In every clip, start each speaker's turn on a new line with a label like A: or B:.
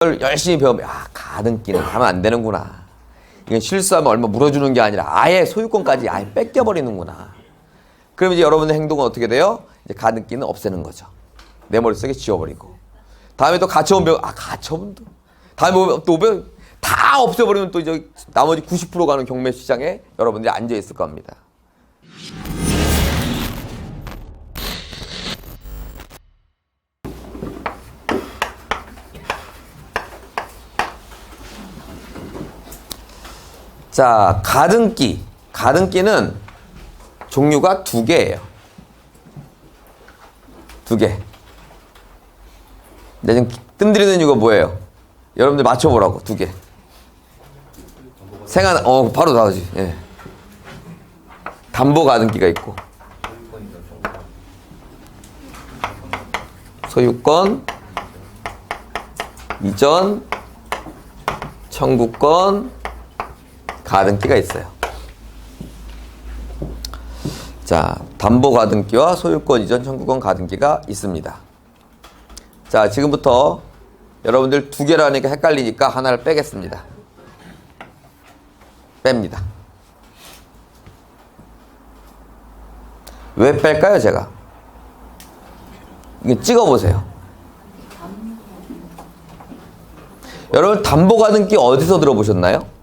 A: 열심히 배우면 가등기는 하면 안 되는구나. 이건 실수하면 얼마 물어주는 게 아니라 아예 소유권까지 아예 뺏겨버리는구나. 그럼 이제 여러분의 행동은 어떻게 돼요? 이제 가등기는 없애는 거죠. 내 머릿속에 지워버리고. 다음에 또 가처분 배우, 가처분도. 다음에 또 다 없애버리면 또 이제 나머지 90% 가는 경매 시장에 여러분들이 앉아 있을 겁니다. 자, 가등기. 가등기는 종류가 두 개예요. 두 개. 근데 지금 뜸들이는 이유가 뭐예요? 여러분들 맞춰보라고, 두 개. 바로 나오지. 예. 담보 가등기가 있고. 소유권, 이전, 청구권, 가등기가 있어요. 자, 담보 가등기와 소유권 이전 청구권 가등기가 있습니다. 자, 지금부터 여러분들 두 개라니까 헷갈리니까 하나를 빼겠습니다. 뺍니다. 왜 뺄까요, 제가? 이거 찍어보세요. 여러분, 담보 가등기 어디서 들어보셨나요?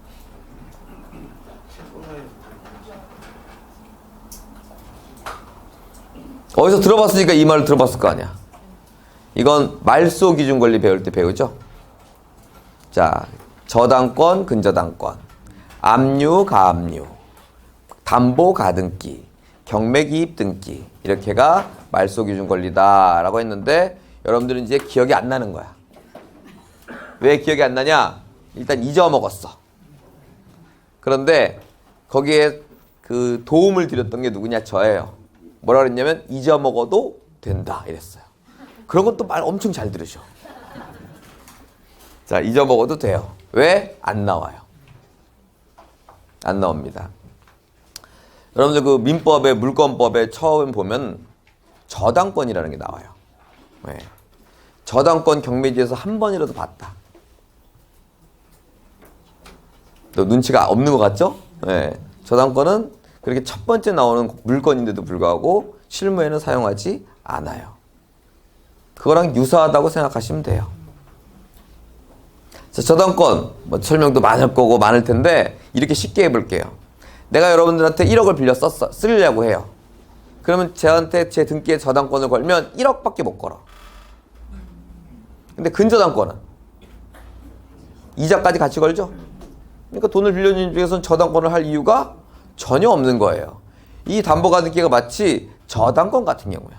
A: 어디서 들어봤으니까 이 말을 들어봤을 거 아니야. 이건 말소 기준 권리 배울 때 배우죠. 자, 저당권, 근저당권, 압류, 가압류, 담보 가등기, 경매 기입 등기, 이렇게가 말소 기준 권리다라고 했는데 여러분들은 이제 기억이 안 나는 거야. 왜 기억이 안 나냐? 일단 잊어먹었어. 그런데 거기에 그 도움을 드렸던 게 누구냐? 저예요. 뭐라 그랬냐면 잊어먹어도 된다 이랬어요. 그런 것도 말 엄청 잘 들으셔. 자, 잊어먹어도 돼요. 왜? 안 나와요. 안 나옵니다. 여러분들 그 민법에 물권법에 처음 보면 저당권이라는 게 나와요. 네. 저당권 경매지에서 한 번이라도 봤다. 너 눈치가 없는 것 같죠? 네. 저당권은 그렇게 첫 번째 나오는 물건인데도 불구하고 실무에는 사용하지 않아요. 그거랑 유사하다고 생각하시면 돼요. 자, 저당권 설명도 많을 텐데 이렇게 쉽게 해볼게요. 내가 여러분들한테 1억을 빌려 쓰려고 해요. 그러면 저한테 제 등기에 저당권을 걸면 1억밖에 못 걸어. 근데 근저당권은 이자까지 같이 걸죠. 그러니까 돈을 빌려준 중에서는 저당권을 할 이유가 전혀 없는 거예요. 이 담보가등기가 마치 저당권 같은 경우야.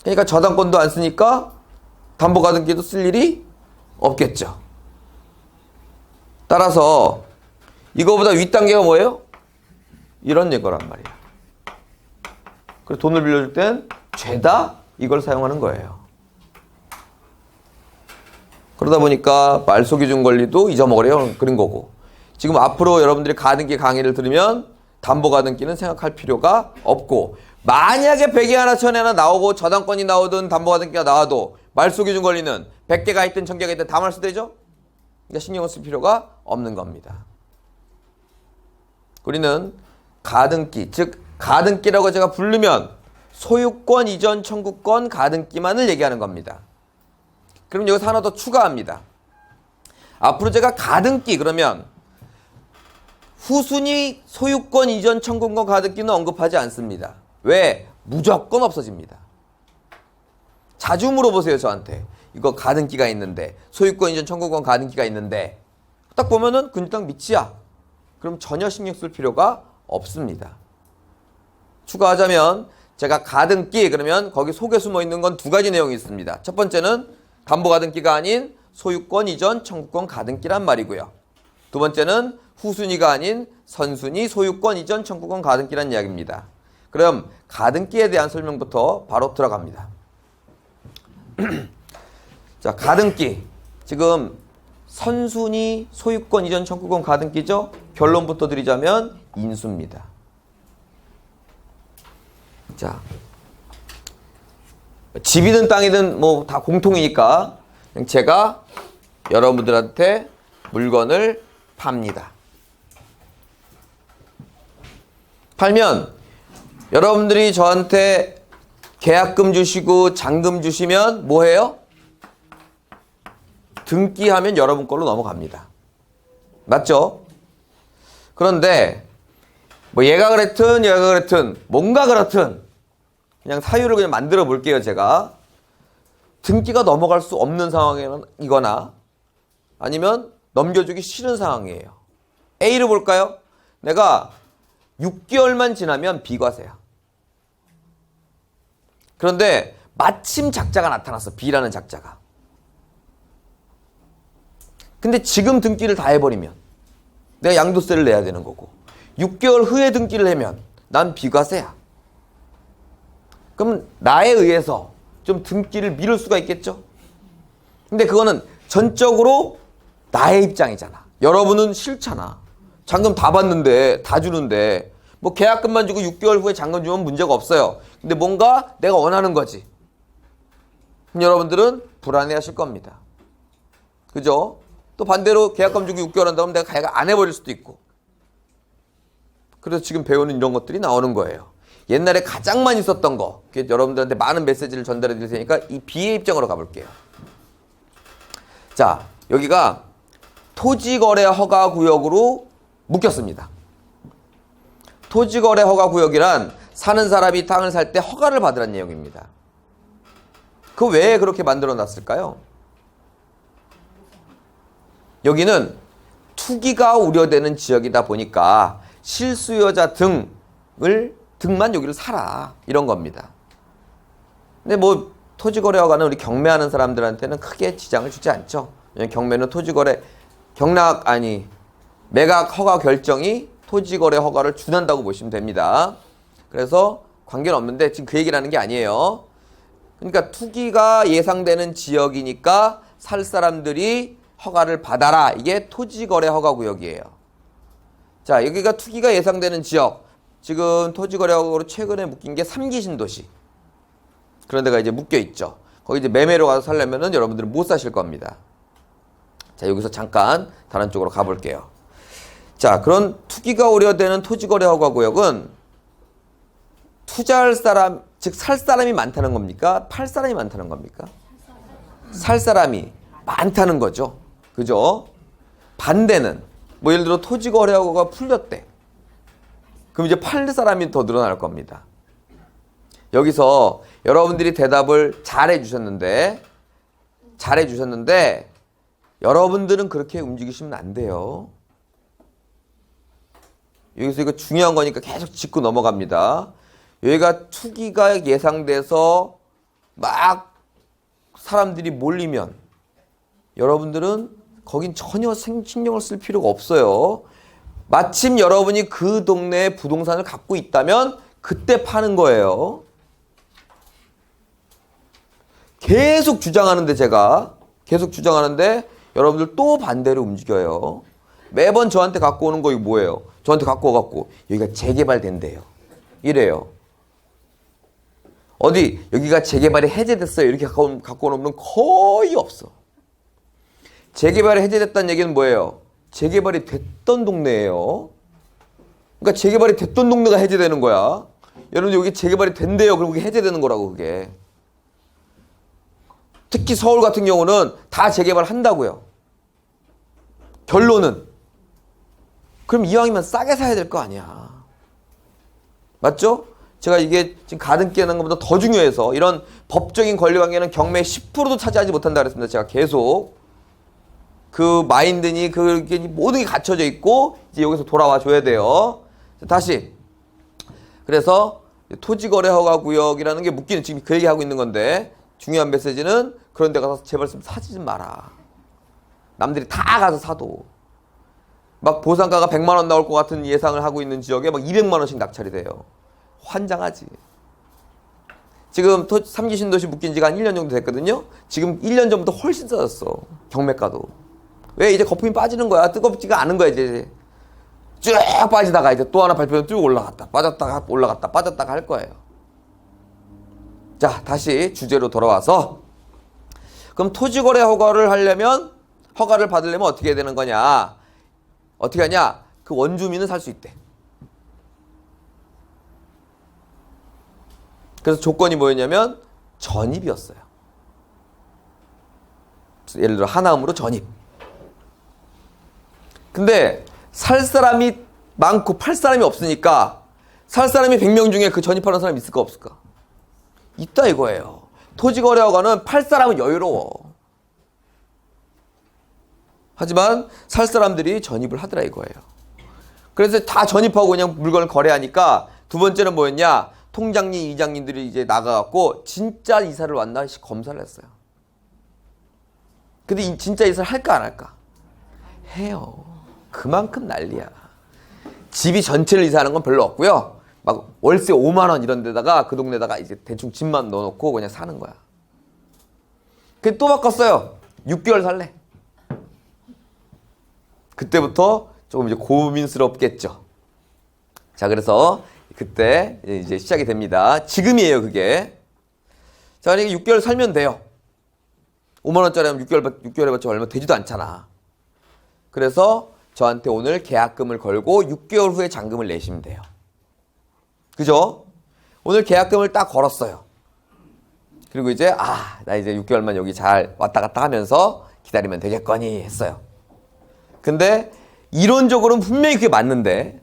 A: 그러니까 저당권도 안 쓰니까 담보가등기도 쓸 일이 없겠죠. 따라서 이거보다 윗단계가 뭐예요? 이런 예거란 말이야. 그래서 돈을 빌려줄 땐 죄다 이걸 사용하는 거예요. 그러다 보니까 말소기준 권리도 잊어먹으래요. 그런 거고. 지금 앞으로 여러분들이 가등기 강의를 들으면 담보가등기는 생각할 필요가 없고, 만약에 100에 하나 1000에 하나 나오고 저당권이 나오든 담보가등기가 나와도 말소기준 권리는 100개가 있든 1000개가 있든 다 말소되죠? 그러니까 신경을 쓸 필요가 없는 겁니다. 우리는 가등기, 즉 가등기라고 제가 부르면 소유권 이전 청구권 가등기만을 얘기하는 겁니다. 그럼 여기서 하나 더 추가합니다. 앞으로 제가 가등기 그러면 후순위 소유권 이전 청구권 가등기는 언급하지 않습니다. 왜? 무조건 없어집니다. 자주 물어보세요, 저한테. 이거 가등기가 있는데, 소유권 이전 청구권 가등기가 있는데, 딱 보면은 그냥 밑이야. 그럼 전혀 신경 쓸 필요가 없습니다. 추가하자면 제가 가등기 그러면 거기 속에 숨어 있는 건 두 가지 내용이 있습니다. 첫 번째는 담보 가등기가 아닌 소유권 이전 청구권 가등기란 말이고요. 두 번째는 후순위가 아닌 선순위 소유권 이전 청구권 가등기란 이야기입니다. 그럼 가등기에 대한 설명부터 바로 들어갑니다. 자, 가등기. 지금 선순위 소유권 이전 청구권 가등기죠? 결론부터 드리자면 인수입니다. 자, 집이든 땅이든 뭐 다 공통이니까 제가 여러분들한테 물건을 팝니다. 팔면 여러분들이 저한테 계약금 주시고 잔금 주시면 뭐해요? 등기하면 여러분 걸로 넘어갑니다. 맞죠? 그런데 뭐 얘가 그랬든 뭔가 그렇든 그냥 사유를 그냥 만들어 볼게요. 제가 등기가 넘어갈 수 없는 상황이거나 아니면 넘겨주기 싫은 상황이에요. A를 볼까요? 내가 6개월만 지나면 비과세야. 그런데 마침 작자가 나타났어. B라는 작자가. 근데 지금 등기를 다 해버리면 내가 양도세를 내야 되는 거고 6개월 후에 등기를 하면 난 비과세야. 그럼 나에 의해서 좀 등기를 미룰 수가 있겠죠? 근데 그거는 전적으로 나의 입장이잖아. 여러분은 싫잖아. 잔금 다 받는데, 다 주는데 뭐 계약금만 주고 6개월 후에 잔금 주면 문제가 없어요. 근데 뭔가 내가 원하는 거지. 그럼 여러분들은 불안해하실 겁니다. 그죠? 또 반대로 계약금 주고 6개월 한다면 내가 계약 안 해버릴 수도 있고. 그래서 지금 배우는 이런 것들이 나오는 거예요. 옛날에 가장 많이 썼던 거, 여러분들한테 많은 메시지를 전달해 드릴 테니까 이 B의 입장으로 가볼게요. 자, 여기가 토지거래 허가구역으로 묶였습니다. 토지거래 허가구역이란 사는 사람이 땅을 살 때 허가를 받으라는 내용입니다. 그 왜 그렇게 만들어 놨을까요? 여기는 투기가 우려되는 지역이다 보니까 실수요자 등만 여기를 사라 이런 겁니다. 근데 뭐 토지거래 허가는 우리 경매하는 사람들한테는 크게 지장을 주지 않죠. 경매는 토지거래 매각 허가 결정이 토지거래 허가를 준한다고 보시면 됩니다. 그래서 관계는 없는데 지금 그 얘기를 하는 게 아니에요. 그러니까 투기가 예상되는 지역이니까 살 사람들이 허가를 받아라. 이게 토지거래 허가구역이에요. 자, 여기가 투기가 예상되는 지역. 지금 토지거래 허가로 최근에 묶인 게 3기 신도시. 그런 데가 이제 묶여 있죠. 거기 이제 매매로 가서 살려면은 여러분들은 못 사실 겁니다. 자, 여기서 잠깐 다른 쪽으로 가볼게요. 자, 그런 투기가 우려되는 토지거래 허가구역은 투자할 사람, 즉 살 사람이 많다는 겁니까? 팔 사람이 많다는 겁니까? 살 사람이 많다는 거죠. 그죠? 반대는 뭐 예를 들어 토지거래 허가가 풀렸대. 그럼 이제 팔 사람이 더 늘어날 겁니다. 여기서 여러분들이 대답을 잘해 주셨는데 여러분들은 그렇게 움직이시면 안 돼요. 여기서 이거 중요한 거니까 계속 짚고 넘어갑니다. 여기가 투기가 예상돼서 막 사람들이 몰리면 여러분들은 거긴 전혀 신경을 쓸 필요가 없어요. 마침 여러분이 그 동네에 부동산을 갖고 있다면 그때 파는 거예요. 계속 주장하는데 여러분들 또 반대로 움직여요. 매번 저한테 갖고 오는 거 이거 뭐예요? 저한테 갖고 와갖고 여기가 재개발된대요. 이래요. 어디 여기가 재개발이 해제됐어요. 이렇게 갖고 오는 분은 거의 없어. 재개발이 해제됐다는 얘기는 뭐예요? 재개발이 됐던 동네예요. 그러니까 재개발이 됐던 동네가 해제되는 거야. 여러분 여기 재개발이 된대요. 그럼 그게 해제되는 거라고 그게. 특히 서울 같은 경우는 다 재개발 한다고요. 결론은. 그럼 이왕이면 싸게 사야 될 거 아니야. 맞죠? 제가 이게 지금 가등기 하는 것보다 더 중요해서 이런 법적인 권리관계는 경매의 10%도 차지하지 못한다 그랬습니다. 제가 계속. 그 마인드니 그게 모든 게 갖춰져 있고 이제 여기서 돌아와 줘야 돼요. 다시. 그래서 토지거래 허가구역이라는 게 묶이는 지금 그 얘기하고 있는 건데 중요한 메시지는 그런 데 가서 제발 좀 사지 좀 마라. 남들이 다 가서 사도. 막 보상가가 100만 원 나올 것 같은 예상을 하고 있는 지역에 막 200만 원씩 낙찰이 돼요. 환장하지. 지금 3기 신도시 묶인 지가 한 1년 정도 됐거든요. 지금 1년 전부터 훨씬 싸졌어. 경매가도. 왜? 이제 거품이 빠지는 거야. 뜨겁지가 않은 거야 이제. 쭉 빠지다가 이제 또 하나 발표는 쭉 올라갔다. 빠졌다가 올라갔다. 빠졌다가 할 거예요. 자, 다시 주제로 돌아와서 그럼 토지거래 허가를 하려면 허가를 받으려면 어떻게 해야 되는 거냐? 어떻게 하냐? 그 원주민은 살 수 있대. 그래서 조건이 뭐였냐면 전입이었어요. 예를 들어 하나음으로 전입. 근데 살 사람이 많고 팔 사람이 없으니까 살 사람이 100명 중에 그 전입하는 사람이 있을까 없을까? 있다 이거예요. 토지거래허가는 팔 사람은 여유로워. 하지만 살 사람들이 전입을 하더라 이거예요. 그래서 다 전입하고 그냥 물건을 거래하니까 두 번째는 뭐였냐? 통장님, 이장님들이 이제 나가갖고 진짜 이사를 왔나 검사를 했어요. 근데 진짜 이사를 할까 안 할까? 해요. 그만큼 난리야. 집이 전체를 이사하는 건 별로 없고요. 막 월세 5만 원 이런 데다가 그 동네다가 이제 대충 집만 넣어놓고 그냥 사는 거야. 근데 또 바꿨어요. 6개월 살래. 그때부터 조금 이제 고민스럽겠죠. 자, 그래서 그때 이제 시작이 됩니다. 지금이에요, 그게. 자, 만약에 6개월 살면 돼요. 5만 원짜리 하면 6개월 해봤자 얼마 되지도 않잖아. 그래서 저한테 오늘 계약금을 걸고 6개월 후에 잔금을 내시면 돼요. 그죠? 오늘 계약금을 딱 걸었어요. 그리고 이제 나 이제 6개월만 여기 잘 왔다 갔다 하면서 기다리면 되겠거니 했어요. 근데 이론적으로는 분명히 그게 맞는데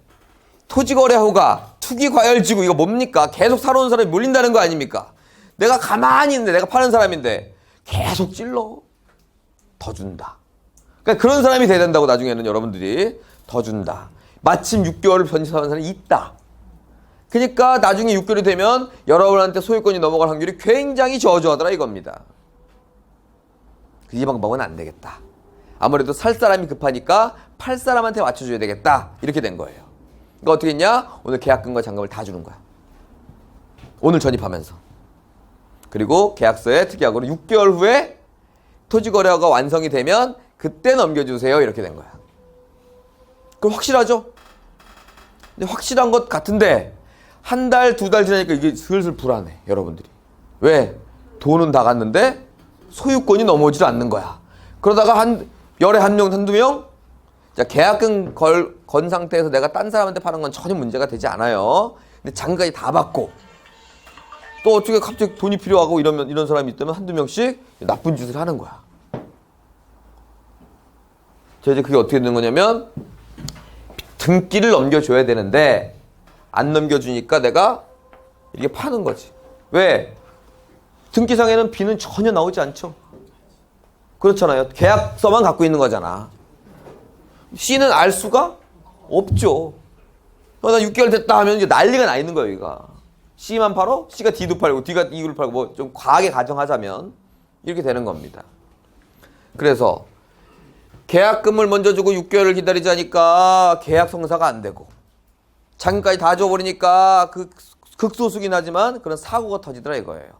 A: 토지거래허가 투기과열지구 이거 뭡니까? 계속 살아온 사람이 몰린다는 거 아닙니까? 내가 가만히 있는데 내가 파는 사람인데 계속 찔러. 더 준다. 그러니까 그런 사람이 돼야 된다고 나중에는 여러분들이 더 준다. 마침 6개월을 변집하는 사람이 있다. 그러니까 나중에 6개월이 되면 여러분한테 소유권이 넘어갈 확률이 굉장히 저조하더라 이겁니다. 이 방법은 안 되겠다. 아무래도 살 사람이 급하니까 팔 사람한테 맞춰줘야 되겠다. 이렇게 된 거예요. 그러니까 어떻게 했냐? 오늘 계약금과 잔금을 다 주는 거야. 오늘 전입하면서. 그리고 계약서에 특약으로 6개월 후에 토지거래가 완성이 되면 그때 넘겨주세요. 이렇게 된 거야. 그럼 확실하죠? 근데 확실한 것 같은데 한 달, 두 달 지나니까 이게 슬슬 불안해. 여러분들이. 왜? 돈은 다 갔는데 소유권이 넘어오질 않는 거야. 그러다가 열에 한 명, 한두 명? 자, 계약금 건 상태에서 내가 딴 사람한테 파는 건 전혀 문제가 되지 않아요. 근데 잔금까지 다 받고 또 어떻게 갑자기 돈이 필요하고 이런 사람이 있다면 한두 명씩 나쁜 짓을 하는 거야. 자, 이제 그게 어떻게 되는 거냐면 등기를 넘겨줘야 되는데 안 넘겨주니까 내가 이렇게 파는 거지. 왜? 등기상에는 B는 전혀 나오지 않죠. 그렇잖아요. 계약서만 갖고 있는 거잖아. C는 알 수가 없죠. 나 6개월 됐다 하면 이제 난리가 나 있는 거예요, 여기가. C만 팔어? C가 D도 팔고, D가 E를 팔고, 뭐 좀 과하게 가정하자면 이렇게 되는 겁니다. 그래서 계약금을 먼저 주고 6개월을 기다리자니까 계약 성사가 안 되고 잔금까지 다 줘버리니까 그 극소수긴 하지만 그런 사고가 터지더라 이거예요.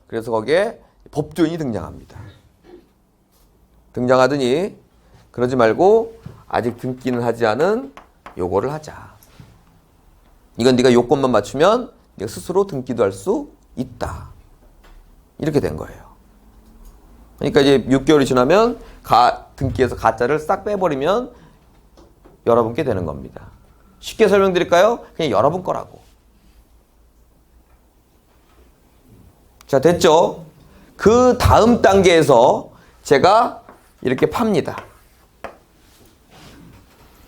A: 그래서 거기에 법조인이 등장합니다. 등장하더니 그러지 말고 아직 등기는 하지 않은 요거를 하자. 이건 네가 요건만 맞추면 네가 스스로 등기도 할 수 있다. 이렇게 된 거예요. 그러니까 이제 6개월이 지나면 등기에서 가짜를 싹 빼버리면 여러분께 되는 겁니다. 쉽게 설명드릴까요? 그냥 여러분 거라고. 자, 됐죠? 그 다음 단계에서 제가 이렇게 팝니다.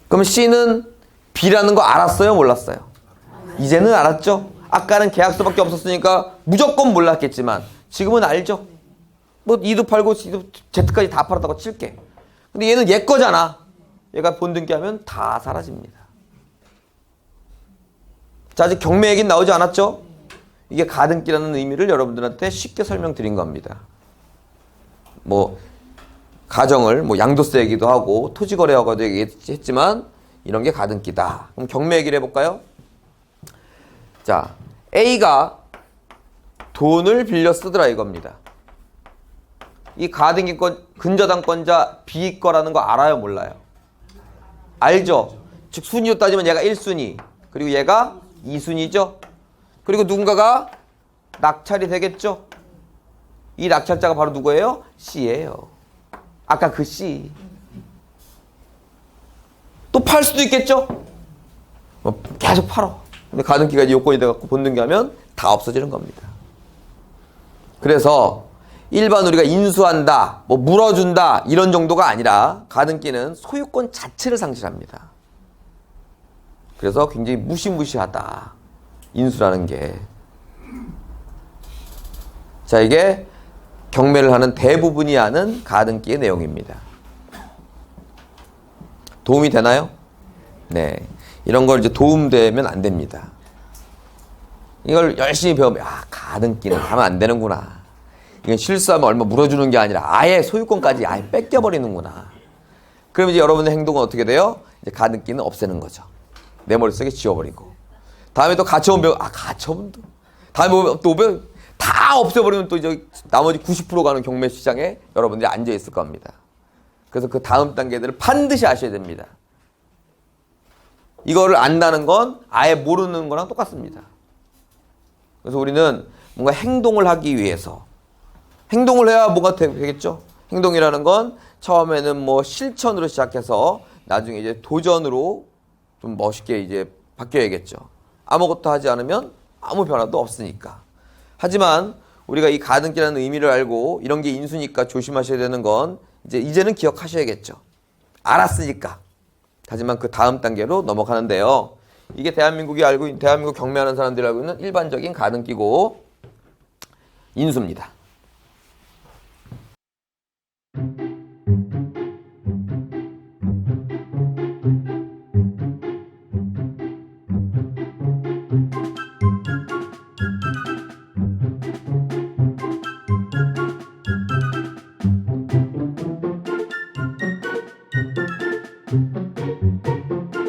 A: 그럼 C는 B라는 거 알았어요? 몰랐어요? 이제는 알았죠? 아까는 계약서밖에 없었으니까 무조건 몰랐겠지만 지금은 알죠? 뭐 E도 팔고 C도 Z까지 다 팔았다고 칠게. 근데 얘는 얘 거잖아. 얘가 본등기하면 다 사라집니다. 자, 아직 경매 얘기는 나오지 않았죠? 이게 가등기라는 의미를 여러분들한테 쉽게 설명드린 겁니다. 뭐 가정을 뭐 양도세 얘기도 하고 토지거래허가도 얘기했지만 이런 게 가등기다. 그럼 경매 얘기를 해볼까요? 자, A가 돈을 빌려 쓰더라 이겁니다. 이 가등기권 근저당권자 B 거라는 거 알아요? 몰라요? 알죠? 즉 순위로 따지면 얘가 1순위 그리고 얘가 2순위죠? 그리고 누군가가 낙찰이 되겠죠? 이 낙찰자가 바로 누구예요? C예요. 아까 그 C. 또 팔 수도 있겠죠? 계속 팔어. 근데 가등기가 이제 요건이 돼갖고 본등기하면 다 없어지는 겁니다. 그래서 일반 우리가 인수한다, 뭐 물어준다 이런 정도가 아니라 가등기는 소유권 자체를 상실합니다. 그래서 굉장히 무시무시하다. 인수라는 게. 자, 이게 경매를 하는 대부분이 아는 가등기의 내용입니다. 도움이 되나요? 네. 이런 걸 이제 도움되면 안 됩니다. 이걸 열심히 배우면, 가등기는 하면 안 되는구나. 이건 실수하면 얼마 물어주는 게 아니라 아예 소유권까지 아예 뺏겨버리는구나. 그럼 이제 여러분의 행동은 어떻게 돼요? 이제 가등기는 없애는 거죠. 내 머릿속에 지워버리고. 다음에 또 가처분 배우, 가처분도. 다음에 또 다 없애버리면 또 이제 나머지 90% 가는 경매 시장에 여러분들이 앉아있을 겁니다. 그래서 그 다음 단계들을 반드시 아셔야 됩니다. 이거를 안다는 건 아예 모르는 거랑 똑같습니다. 그래서 우리는 뭔가 행동을 하기 위해서 행동을 해야 뭐가 되겠죠? 행동이라는 건 처음에는 뭐 실천으로 시작해서 나중에 이제 도전으로 좀 멋있게 이제 바뀌어야겠죠. 아무것도 하지 않으면 아무 변화도 없으니까. 하지만 우리가 이 가등기라는 의미를 알고 이런 게 인수니까 조심하셔야 되는 건 이제는 기억하셔야겠죠. 알았으니까. 하지만 그 다음 단계로 넘어가는데요. 이게 대한민국 경매하는 사람들이 알고 있는 일반적인 가등기고 인수입니다.